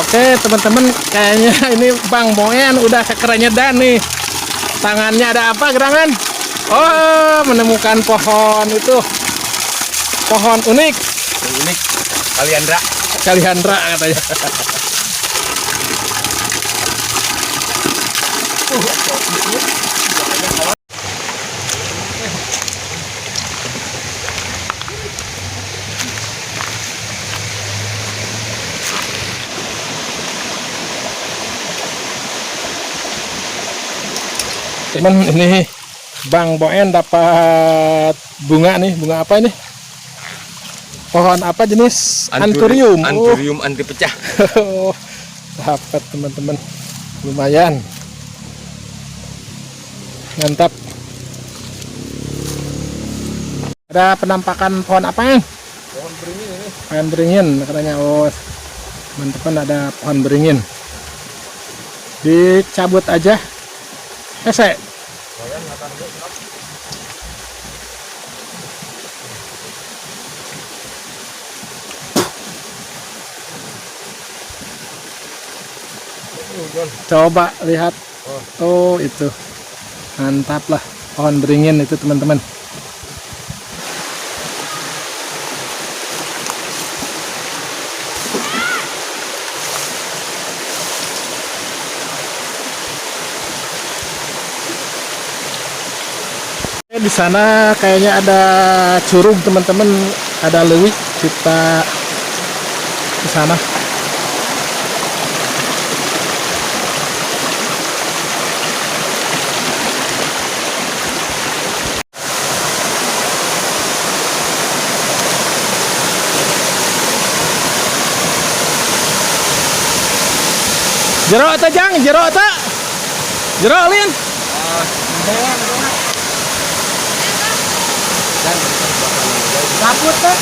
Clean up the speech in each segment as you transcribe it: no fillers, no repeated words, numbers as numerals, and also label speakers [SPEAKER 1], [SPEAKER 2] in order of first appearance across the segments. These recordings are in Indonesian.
[SPEAKER 1] Oke teman-teman, kayaknya ini Bang Moen udah kekeranyedan nih. Tangannya ada apa gerangan? Oh, menemukan pohon itu. Pohon unik.
[SPEAKER 2] Unik. Kaliandra.
[SPEAKER 1] Kaliandra katanya. Teman, ini Bang Boen dapat bunga nih. Bunga apa ini? Pohon apa jenis? Anthurium.
[SPEAKER 2] Anthurium anti pecah.
[SPEAKER 1] Dapat teman-teman. Lumayan. Mantap. Ada penampakan pohon apa yang?
[SPEAKER 2] Pohon beringin ini.
[SPEAKER 1] Pohon beringin katanya. Oh, teman-teman ada pohon beringin. Dicabut aja. Hese. Coba lihat. Oh, itu. Mantap lah. Pohon beringin itu teman-teman. Di sana kayaknya ada curug teman-teman, ada leuwih. Kita ke sana. Jero atau jang, jero atau jero lin. Kaput teh.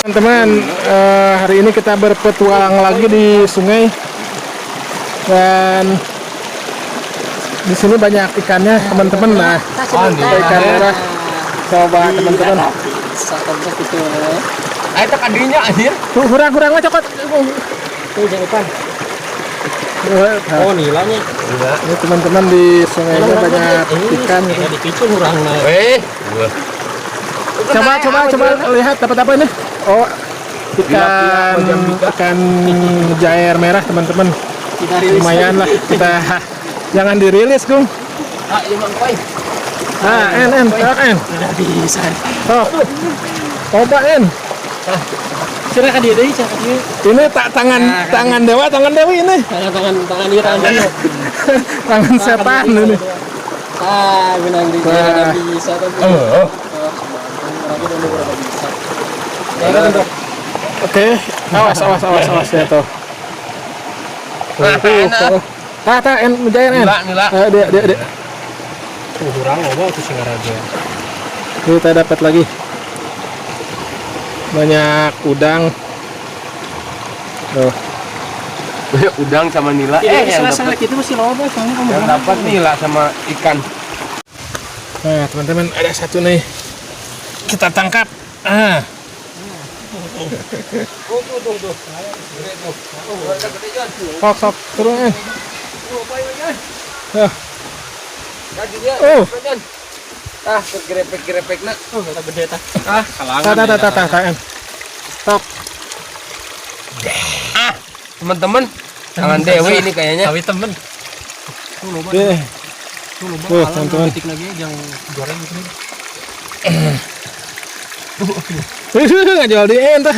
[SPEAKER 1] Teman-teman, hari ini kita berpetualang lagi di sungai dan di sini banyak ikannya teman-teman. Nah, ikan merah. Coba teman-teman.
[SPEAKER 2] Ayo tak adinya anjir.
[SPEAKER 1] Tuh kurang mah cokot.
[SPEAKER 2] Tuh jangan ikan. Oh nilainya.
[SPEAKER 1] Ini teman-teman di sungai ini banyak ikan.
[SPEAKER 2] Dipicu kurang.
[SPEAKER 1] Coba lihat dapat apa ini? Oh, ikan jair merah teman-teman. Lumayan lah, kita jangan dirilis Gung.
[SPEAKER 2] Ah, iya Bang Koi.
[SPEAKER 1] En.
[SPEAKER 2] Udah bisa.
[SPEAKER 1] Oh, coba En.
[SPEAKER 2] Sudah kan dia deui cakap dia.
[SPEAKER 1] Ini tangan dewa, tangan dewi ini.
[SPEAKER 2] Tangan dia tangan dia.
[SPEAKER 1] Tangan setan ini.
[SPEAKER 2] Ah, benang dia enggak bisa tapi.
[SPEAKER 1] Oke, awas ya tuh. En jair En.
[SPEAKER 2] Nila.
[SPEAKER 1] Dia.
[SPEAKER 2] Kurang loba tuh Singaraja.
[SPEAKER 1] Kita dapat lagi banyak udang. Tuh.
[SPEAKER 2] Udang sama nila.
[SPEAKER 3] Yang dapat itu masih loba soalnya kamu.
[SPEAKER 2] Yang dapat nila sama ikan.
[SPEAKER 1] Nah, teman-teman ada satu nih. Kita tangkap. Sok turun.
[SPEAKER 2] Gerepek nak. Gede tah.
[SPEAKER 1] Kalangan. Stop.
[SPEAKER 2] Teman-teman, tangan Dewi ini kayaknya.
[SPEAKER 3] Tapi temen.
[SPEAKER 1] Tuh, teman-teman.
[SPEAKER 3] Yang goreng gitu.
[SPEAKER 1] Nggak jual di entah.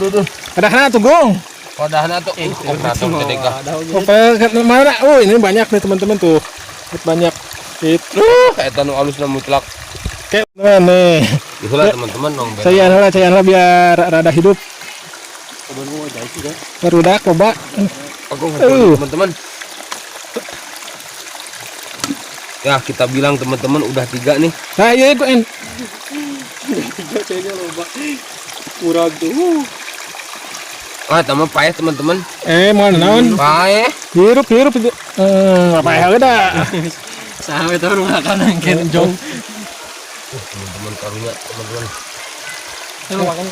[SPEAKER 2] Tuh.
[SPEAKER 1] Kadahna tuh Gong.
[SPEAKER 2] Wadahna tuh.
[SPEAKER 1] Mana? Oh, ini banyak nih teman-teman tuh. Banyak. Itu.
[SPEAKER 2] Kayak tanu alusna mutlak.
[SPEAKER 1] Oke, nih.
[SPEAKER 2] Itulah teman-teman dong.
[SPEAKER 1] Saya biar rada hidup. Barudak coba.
[SPEAKER 2] Aku teman-teman.
[SPEAKER 4] Ya kita bilang teman-teman udah 3 nih.
[SPEAKER 1] Nah, iya gue en.
[SPEAKER 2] Kayaknya loba. Kurang tuh.
[SPEAKER 4] Ah, tambah payah teman-teman.
[SPEAKER 1] Mau naon?
[SPEAKER 4] Payah.
[SPEAKER 1] Hirup itu. Apa ya udah.
[SPEAKER 2] Sampai tahu makan angin jong.
[SPEAKER 4] Teman-teman karunya teman-teman.
[SPEAKER 2] Ayo makan.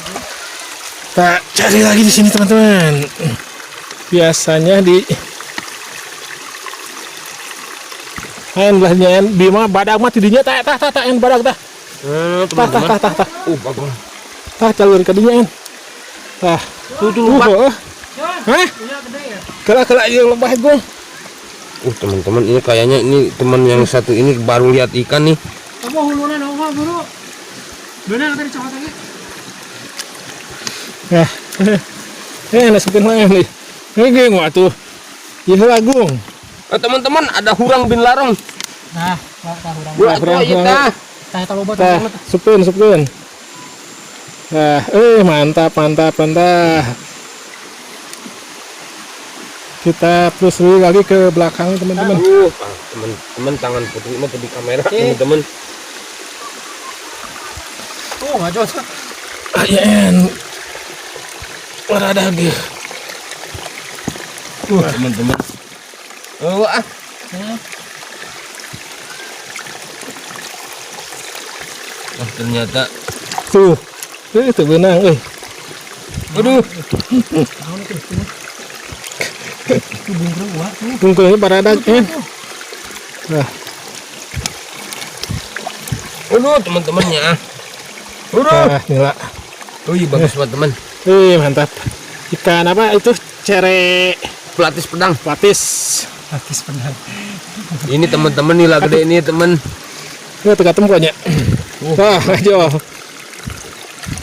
[SPEAKER 1] Kita cari lagi di sini teman-teman. Biasanya di belahnya bima badak mah tidinya tah en badak tah.
[SPEAKER 4] Teman-teman.
[SPEAKER 1] Tah.
[SPEAKER 4] Bagus.
[SPEAKER 1] Tah calur kadinya en. Tah.
[SPEAKER 4] Tuh lupa.
[SPEAKER 1] Hah? Kela ieu lembah gong.
[SPEAKER 4] Teman-teman ini kayaknya ini teman yang satu ini baru lihat ikan nih.
[SPEAKER 3] Kamu hulunan apa bro? Benar tadi coklat lagi.
[SPEAKER 1] Nah. Nasupin lah nih. Ini geng tuh. Ieu lagung.
[SPEAKER 4] Teman-teman ada hurang bin larong.
[SPEAKER 3] Nah, tak urang.
[SPEAKER 4] Buat kita.
[SPEAKER 3] Tah loba
[SPEAKER 1] Tah, supin. Nah, mantap. Kita terus lagi ke belakang teman-teman.
[SPEAKER 4] Teman-teman tangan putri mah di kamera teman-teman.
[SPEAKER 3] Tuh, ngajo.
[SPEAKER 1] Ayan. Ada lagi.
[SPEAKER 4] Teman-teman. Ternyata
[SPEAKER 1] Tuh. Itu benang,
[SPEAKER 4] aduh.
[SPEAKER 1] Bungkulnya baradak kan. Nah,
[SPEAKER 4] Aduh teman-temannya.
[SPEAKER 1] nah nila.
[SPEAKER 4] Bagus banget teman.
[SPEAKER 1] Mantap. Ikan apa itu? Cere
[SPEAKER 4] Pelatis pedang.
[SPEAKER 1] lapis.
[SPEAKER 3] Praktis benar.
[SPEAKER 4] Ini teman-teman nih lah gede ini teman.
[SPEAKER 1] Ini tengah temponya. Wah, aja.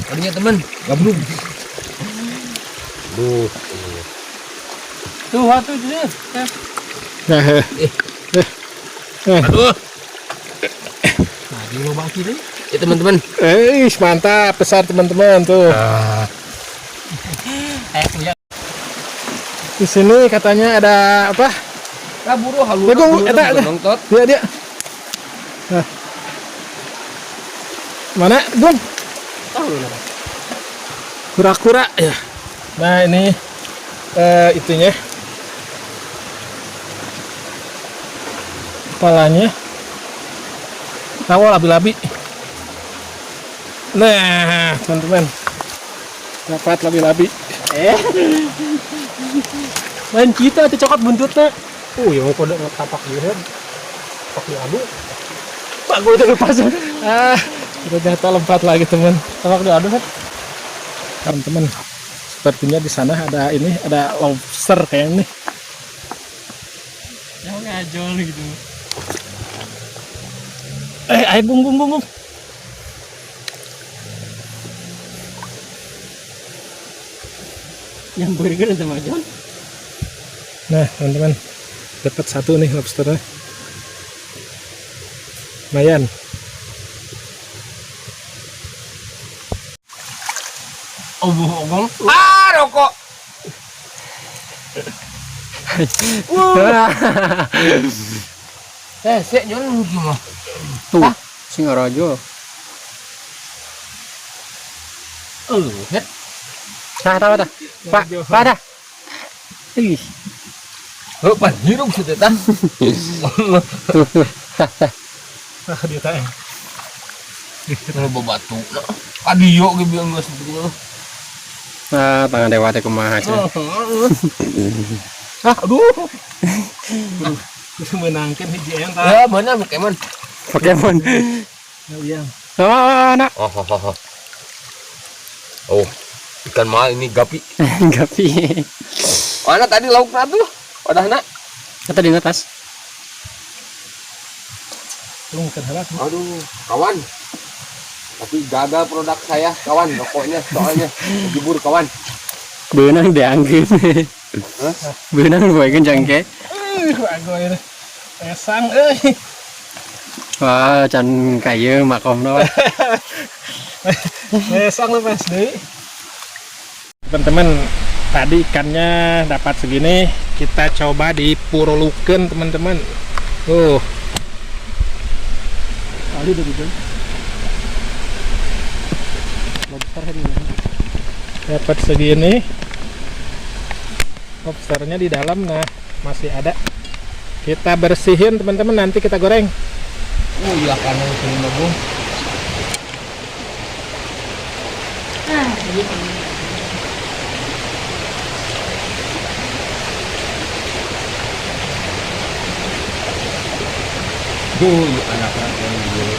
[SPEAKER 4] Tadinya teman. Gablung. Duh.
[SPEAKER 3] Tuh, waktu itu.
[SPEAKER 1] Nah,
[SPEAKER 4] Aduh.
[SPEAKER 3] Nah, di lubang kiri.
[SPEAKER 4] Ya teman-teman.
[SPEAKER 1] mantap besar teman-teman tuh.
[SPEAKER 3] Lihat.
[SPEAKER 1] Di sini katanya ada apa?
[SPEAKER 4] Buru halus.
[SPEAKER 1] Ya, Gong, eta.
[SPEAKER 4] nontot.
[SPEAKER 1] Dia. Nah. Mana, Gong?
[SPEAKER 3] Tahu lu apa?
[SPEAKER 1] Kura-kura ya. Nah, ini itunya. Kepalanya. Tahu labi-labi. Nah, teman-teman. Dapat labi-labi.
[SPEAKER 3] Main kita tuh coklat buntutnya.
[SPEAKER 1] Yang kode tapak dia. Tapak diadu.
[SPEAKER 3] Pak gue udah lepas.
[SPEAKER 1] Udah jatuh lompat lagi, teman.
[SPEAKER 3] Tapak diadu kan.
[SPEAKER 1] Teman-teman, sepertinya di sana ada lobster kayaknya nih.
[SPEAKER 3] Yang ngajol gitu.
[SPEAKER 1] Ayo bung.
[SPEAKER 3] Yang burger sama John.
[SPEAKER 1] Nah, teman-teman, dapat satu nih lobsternya. Lumayan.
[SPEAKER 4] Obong. Rokok. Sik Jon gimana?
[SPEAKER 2] Tuh, Singaraja.
[SPEAKER 4] Het.
[SPEAKER 2] Tahu dah. Pak, dah. Ih,
[SPEAKER 4] Pan hirup sudah tah.
[SPEAKER 2] tuh.
[SPEAKER 1] Nah, dia tak.
[SPEAKER 4] Kalau batu. Adio ge biang geus begini.
[SPEAKER 2] Nah, tangan dewa teh kumaha cenah.
[SPEAKER 4] Aduh.
[SPEAKER 1] Menangkan hiji enta.
[SPEAKER 4] Ya benar Pokemon.
[SPEAKER 2] Pokemon.
[SPEAKER 1] Iya.
[SPEAKER 2] Oh, nak.
[SPEAKER 4] Oh, ikan mahal ini gapi.
[SPEAKER 2] Gapi.
[SPEAKER 4] Mana tadi lauknya tuh? Wadahna.
[SPEAKER 2] Kata di atas.
[SPEAKER 1] Tunggu kan halak.
[SPEAKER 4] Aduh, kawan. Tapi gagal produk saya, kawan. Rokoknya soalnya jebur kawan.
[SPEAKER 2] Beunang dianggep. Beunang bae jangke.
[SPEAKER 1] Aku ini. Esang
[SPEAKER 2] Wah, can kayu makomna.
[SPEAKER 1] Esang lepas deui. Teman-teman, tadi ikannya dapat segini, kita coba dipurulukeun teman-teman.
[SPEAKER 2] Aduh, betul. Lobster hari ini.
[SPEAKER 1] Dapat segini. Lobsternya di dalam, nah masih ada. Kita bersihin teman-teman, nanti kita goreng.
[SPEAKER 4] Oh iya karena sini bagus. Iya anak-anak yang dulu.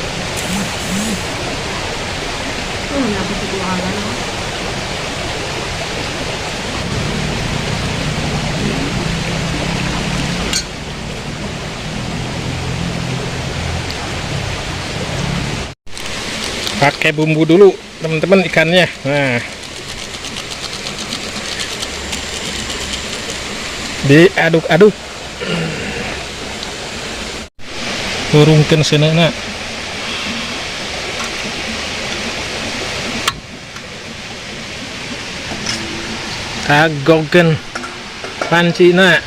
[SPEAKER 1] Pakai bumbu dulu teman-teman ikannya. Nah, diaduk-aduk, turunkan senena. Agogen pancina,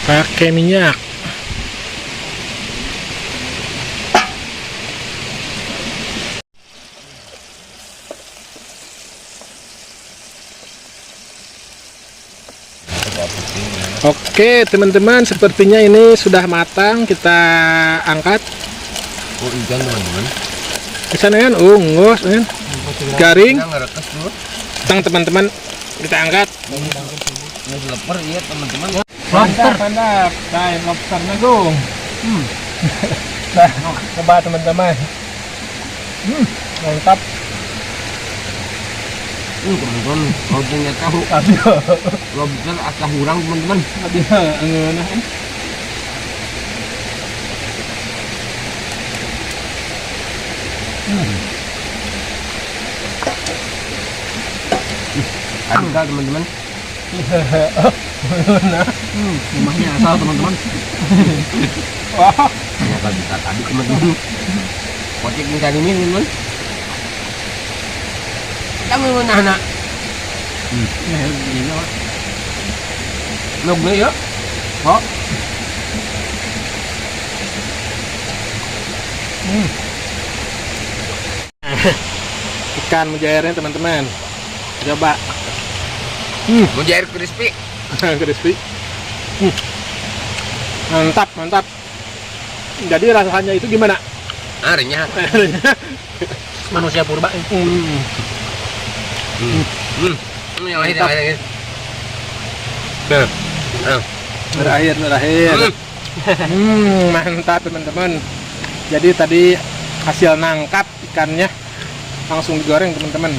[SPEAKER 1] pakai minyak. Oke teman-teman, sepertinya ini sudah matang. Kita angkat.
[SPEAKER 4] Oh ikan teman-teman.
[SPEAKER 1] Bisa kan? Unggus kan? Garing.
[SPEAKER 4] Kita ngerekas dulu.
[SPEAKER 1] Tang teman-teman, kita angkat.
[SPEAKER 4] Ini leper iya teman-teman.
[SPEAKER 1] Lobster, mantap. Nah, lobsternya gung. Nah, coba teman-teman. Mantap.
[SPEAKER 4] Teman-teman, lobsternya tahu. Lobster asal hurang teman-teman.
[SPEAKER 1] Tadi ngena kan.
[SPEAKER 4] Ada teman-teman.
[SPEAKER 2] Rumahnya asal teman-teman.
[SPEAKER 1] Wah,
[SPEAKER 4] Ternyata bisa tadi teman-teman. Kocek nih kali ini teman-teman. Jangan menahan.
[SPEAKER 2] Nah, begini Pak.
[SPEAKER 4] Nggak ya? Oh.
[SPEAKER 1] ikan mujairnya teman-teman. Coba.
[SPEAKER 4] Mujair crispy.
[SPEAKER 1] Crispy. Mantap, mantap. Jadi rasanya itu gimana?
[SPEAKER 4] Arinya.
[SPEAKER 2] Manusia purba.
[SPEAKER 4] Yang lain yang lain.
[SPEAKER 1] Berakhir. Mantap teman-teman. Jadi tadi hasil nangkap ikannya langsung digoreng teman-teman.